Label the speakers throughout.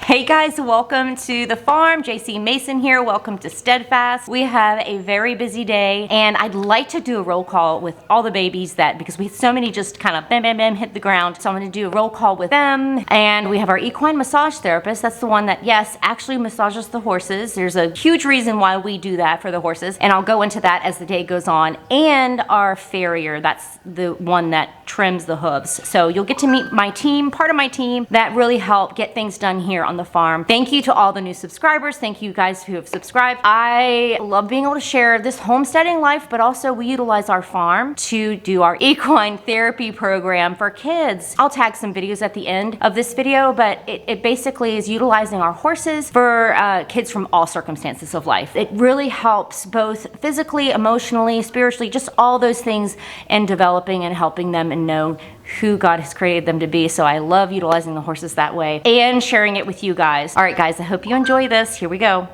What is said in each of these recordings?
Speaker 1: Hey guys, welcome to the farm. JC Mason here. Welcome to Steadfast. We have a very busy day and I'd like to do a roll call with all the babies because we had so many just kind of bam, bam, bam, hit the ground. So I'm going to do a roll call with them. And we have our equine massage therapist. That's the one that, yes, actually massages the horses. There's a huge reason why we do that for the horses. And I'll go into that as the day goes on. And our farrier, that's the one that trims the hooves. So you'll get to meet my team, part of my team that really help get things done here on the farm. Thank you to all the new subscribers. Thank you guys who have subscribed. I love being able to share this homesteading life, but also we utilize our farm to do our equine therapy program for kids. I'll tag some videos at the end of this video, but it basically is utilizing our horses for kids from all circumstances of life. It really helps both physically, emotionally, spiritually, just all those things in developing and helping them and know who God has created them to be. So I love utilizing the horses that way and sharing it with you guys. All right, guys, I hope you enjoy this. Here we go.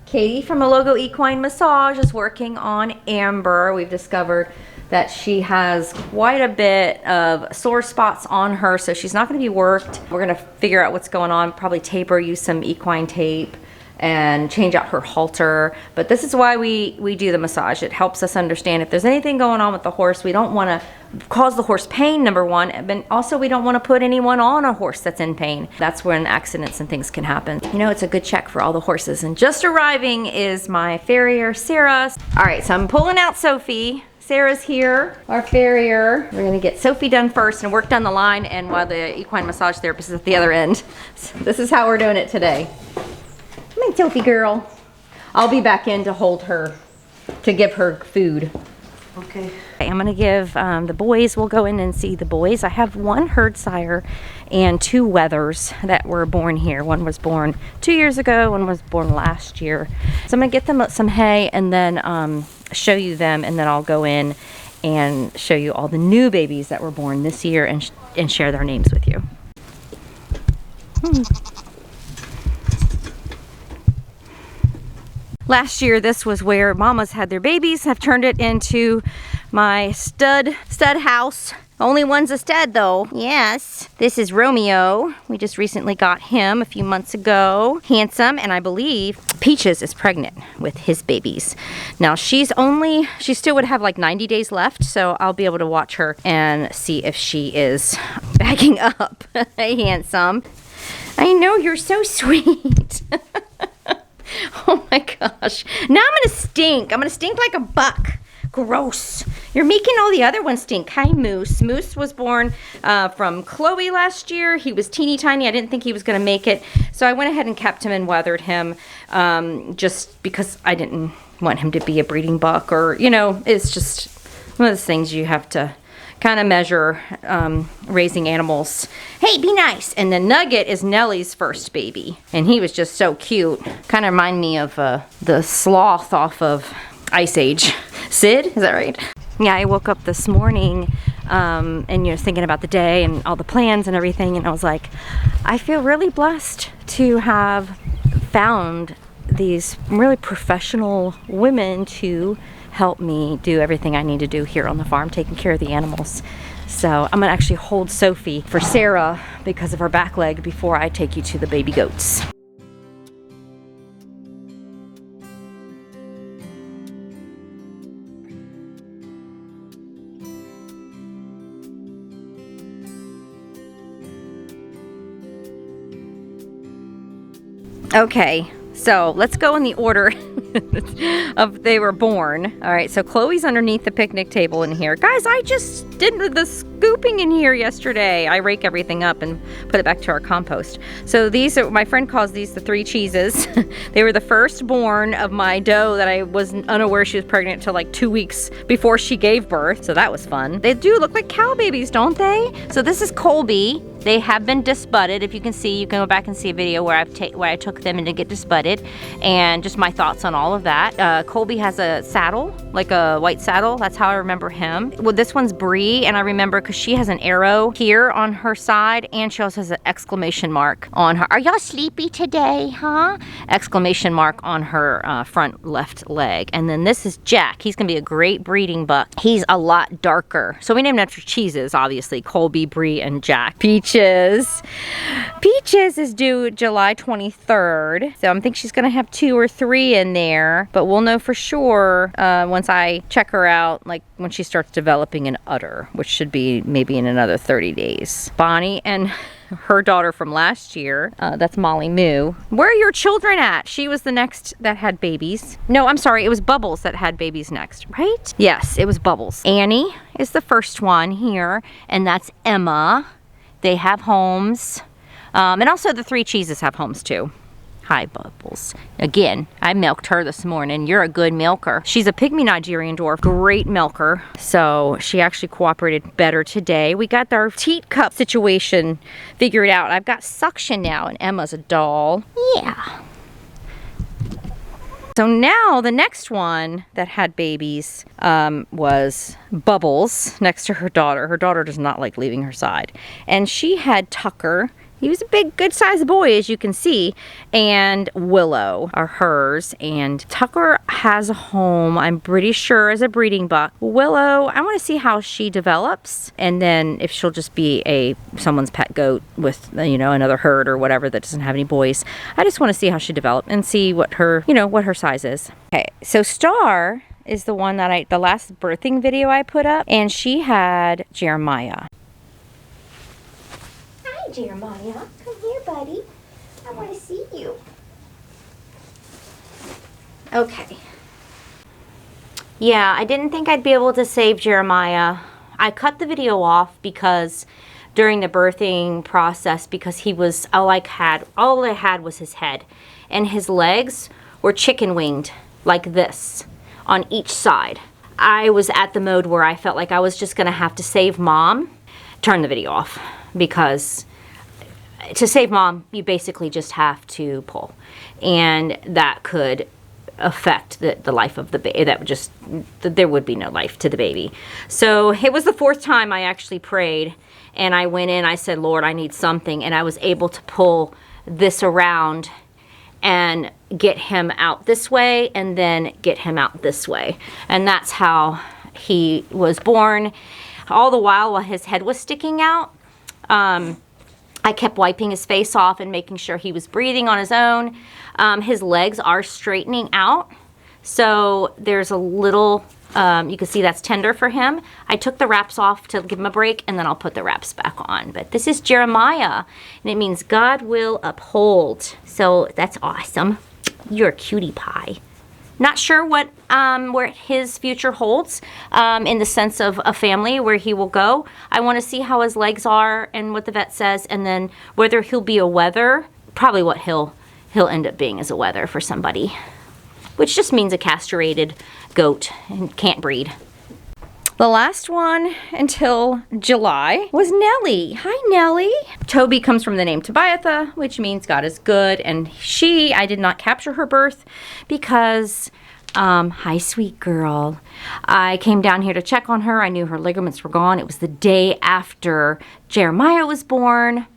Speaker 1: Katie from Logo Equine Massage is working on Amber. We've discovered that she has quite a bit of sore spots on her, so she's not gonna be worked. We're gonna figure out what's going on, probably tape her, use some equine tape, and change out her halter. But this is why we do the massage. It helps us understand if there's anything going on with the horse. We don't want to cause the horse pain, number one, but also we don't want to put anyone on a horse that's in pain. That's when accidents and things can happen. You know, it's a good check for all the horses. And just arriving is my farrier, Sarah. All right, so I'm pulling out Sophie. Sarah's here, our farrier. We're gonna get Sophie done first and work down the line, and while the equine massage therapist is at the other end. So this is how we're doing it today. Come on, Sophie girl. I'll be back in to hold her, to give her food. Okay. I'm gonna give the boys, we'll go in and see the boys. I have one herd sire and two wethers that were born here. One was born 2 years ago, one was born last year. So I'm gonna get them some hay and then show you them, and then I'll go in and show you all the new babies that were born this year and share their names with you. Last year, this was where mamas had their babies. I've turned it into my stud house. Only one's a stud though. Yes. This is Romeo. We just recently got him a few months ago. Handsome, and I believe Peaches is pregnant with his babies. Now she still would have like 90 days left, so I'll be able to watch her and see if she is backing up. Hey, Handsome. I know, you're so sweet. Oh my gosh. Now I'm gonna stink. I'm gonna stink like a buck. Gross. You're making all the other ones stink. Hi, Moose. Moose was born from Chloe last year. He was teeny tiny. I didn't think he was gonna make it. So I went ahead and kept him and weathered him just because I didn't want him to be a breeding buck, or, you know, it's just one of those things you have to kind of measure raising animals. Hey, be nice. And then Nugget is Nellie's first baby, and he was just so cute. Kind of remind me of the sloth off of Ice Age. Sid, is that right? Yeah, I woke up this morning and you're thinking about the day and all the plans and everything, and I was like, I feel really blessed to have found these really professional women to help me do everything I need to do here on the farm, taking care of the animals. So I'm gonna actually hold Sophie for Sarah because of her back leg before I take you to the baby goats. Okay, so let's go in the order of they were born. All right, so Chloe's underneath the picnic table in here. Guys, I just did the scooping in here yesterday. I rake everything up and put it back to our compost. So these are, my friend calls these the 3 cheeses. They were the firstborn of my doe that I was unaware she was pregnant until like 2 weeks before she gave birth. So that was fun. They do look like cow babies, don't they? So this is Colby. They have been disbudded. If you can see, you can go back and see a video where I took them in to get disbudded, and just my thoughts on all of that. Colby has a saddle, like a white saddle. That's how I remember him. Well, this one's Bree, and I remember because she has an arrow here on her side, and she also has an exclamation mark on her. Are y'all sleepy today, huh? Exclamation mark on her front left leg. And then this is Jack. He's gonna be a great breeding buck. He's a lot darker. So we named him after cheeses, obviously. Colby, Bree, and Jack. Peaches. Peaches is due July 23rd. So I think she's gonna have 2 or 3 in there, but we'll know for sure once I check her out, like when she starts developing an udder, which should be maybe in another 30 days. Bonnie and her daughter from last year, that's Molly Moo. Where are your children at? She was the next that had babies. No, I'm sorry, it was Bubbles that had babies next, right? Yes, it was Bubbles. Annie is the first one here, and that's Emma. They have homes. And also the 3 cheeses have homes too. Hi, Bubbles. Again, I milked her this morning. You're a good milker. She's a pygmy Nigerian dwarf, great milker. So she actually cooperated better today. We got our teat cup situation figured out. I've got suction now, and Emma's a doll. Yeah. So now the next one that had babies was Bubbles next to her daughter. Her daughter does not like leaving her side. And she had Tucker. He was a big, good-sized boy, as you can see, and Willow are hers, and Tucker has a home, I'm pretty sure, as a breeding buck. Willow, I want to see how she develops, and then if she'll just be someone's pet goat with, you know, another herd or whatever that doesn't have any boys. I just want to see how she develops and see what her, you know, what her size is. Okay, so Star is the one that the last birthing video I put up, and she had Jeremiah. Jeremiah, come here, buddy. I want to see you. Okay. Yeah, I didn't think I'd be able to save Jeremiah. I cut the video off because during the birthing process, because he was all I had was his head, and his legs were chicken winged like this on each side. I was at the mode where I felt like I was just gonna have to save Mom. Turn the video off, because to save Mom, you basically just have to pull, and that could affect the life of the baby. There would be no life to the baby. So it was the 4th time I actually prayed, and I went in, I said, Lord, I need something, and I was able to pull this around and get him out this way, and then get him out this way, and that's how he was born. All the while his head was sticking out, I kept wiping his face off and making sure he was breathing on his own. His legs are straightening out, so there's a little, you can see that's tender for him. I took the wraps off to give him a break, and then I'll put the wraps back on. But this is Jeremiah, and it means God will uphold. So that's awesome. You're a cutie pie. Not sure what where his future holds in the sense of a family where he will go. I want to see how his legs are and what the vet says, and then whether he'll be a wether. Probably what he'll end up being is a wether for somebody, which just means a castrated goat and can't breed. The last one until July was Nellie. Hi, Nellie. Toby comes from the name Tobiatha, which means God is good. And I did not capture her birth because, hi, sweet girl. I came down here to check on her. I knew her ligaments were gone. It was the day after Jeremiah was born.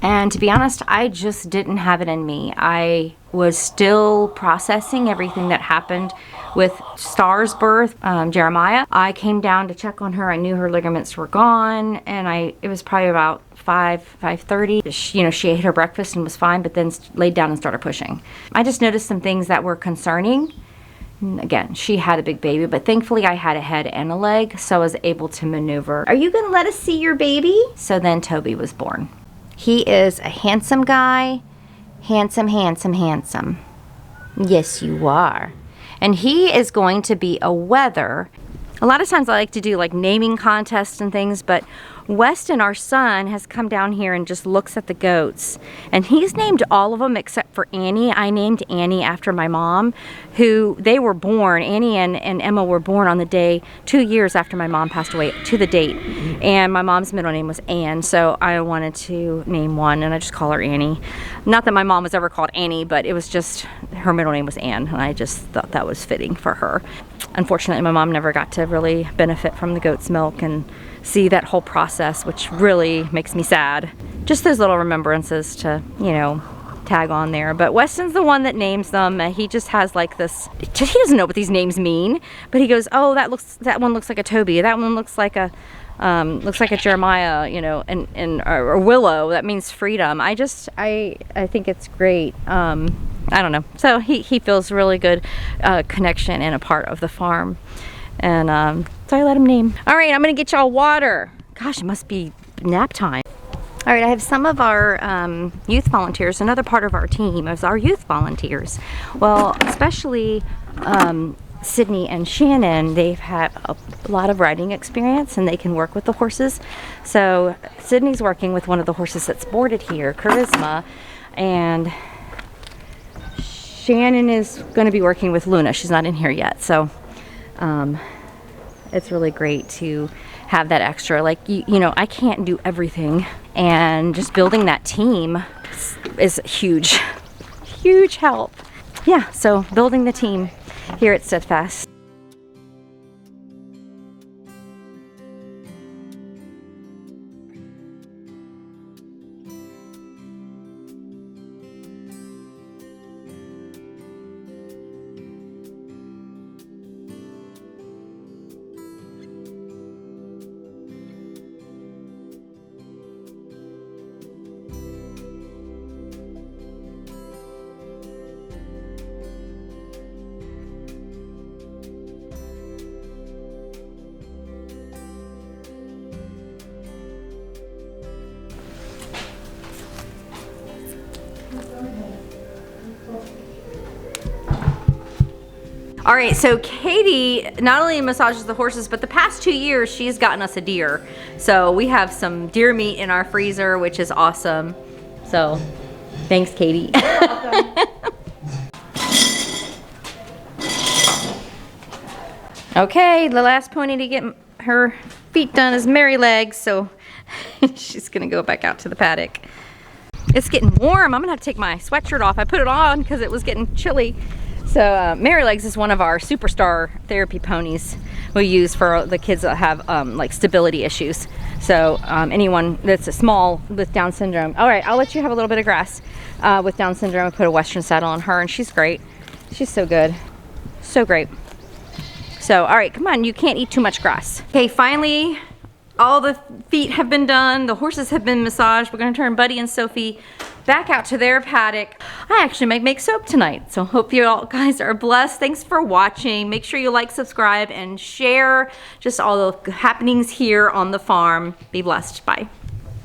Speaker 1: And to be honest, I just didn't have it in me. I was still processing everything that happened with Star's birth, Jeremiah. I came down to check on her. I knew her ligaments were gone, and it was probably about 5:30. She ate her breakfast and was fine, but then laid down and started pushing. I just noticed some things that were concerning. Again, she had a big baby, but thankfully I had a head and a leg, so I was able to maneuver. Are you gonna let us see your baby? So then Toby was born. He is a handsome guy. Handsome, handsome, handsome. Yes, you are. And he is going to be a wether. A lot of times I like to do like naming contests and things, but Weston, our son, has come down here and just looks at the goats. And he's named all of them except for Annie. I named Annie after my mom, who they were born. Annie and Emma were born on the day 2 years after my mom passed away, to the date. And my mom's middle name was Ann, so I wanted to name one, and I just call her Annie. Not that my mom was ever called Annie, but it was just, her middle name was Ann, and I just thought that was fitting for her. Unfortunately, my mom never got to really benefit from the goat's milk and see that whole process, which really makes me sad. Just those little remembrances to, you know, tag on there. But Weston's the one that names them. He just has like this, he doesn't know what these names mean, but he goes, oh, that one looks like a Toby, that one looks like a Jeremiah, you know, or Willow. That means freedom. I think it's great. I don't know. So he feels really good connection and a part of the farm. And so I let him name. All right, I'm gonna get y'all water. Gosh, it must be nap time. All right, I have some of our youth volunteers. Another part of our team is our youth volunteers. Well, especially Sydney and Shannon, they've had a lot of riding experience and they can work with the horses. So Sydney's working with one of the horses that's boarded here, Charisma, and Shannon is going to be working with Luna. She's not in here yet, so it's really great to have that extra. Like, you know, I can't do everything, and just building that team is huge, huge help. Yeah, so building the team here at Steadfast. All right, so Katie not only massages the horses, but the past 2 years she's gotten us a deer. So we have some deer meat in our freezer, which is awesome. So thanks, Katie. Okay, the last pony to get her feet done is Mary Legs, so she's gonna go back out to the paddock. It's getting warm. I'm gonna have to take my sweatshirt off. I put it on because it was getting chilly. So Mary Legs is one of our superstar therapy ponies we use for the kids that have like stability issues. So anyone that's small with Down syndrome. All right, I'll let you have a little bit of grass with Down syndrome. I put a Western saddle on her, and she's great. She's so good, so great. So all right, come on, you can't eat too much grass. Okay, finally, all the feet have been done. The horses have been massaged. We're gonna turn Buddy and Sophie back out to their paddock. I actually might make soap tonight, so hope you all guys are blessed. Thanks for watching. Make sure you like, subscribe, and share just all the happenings here on the farm. Be blessed. Bye.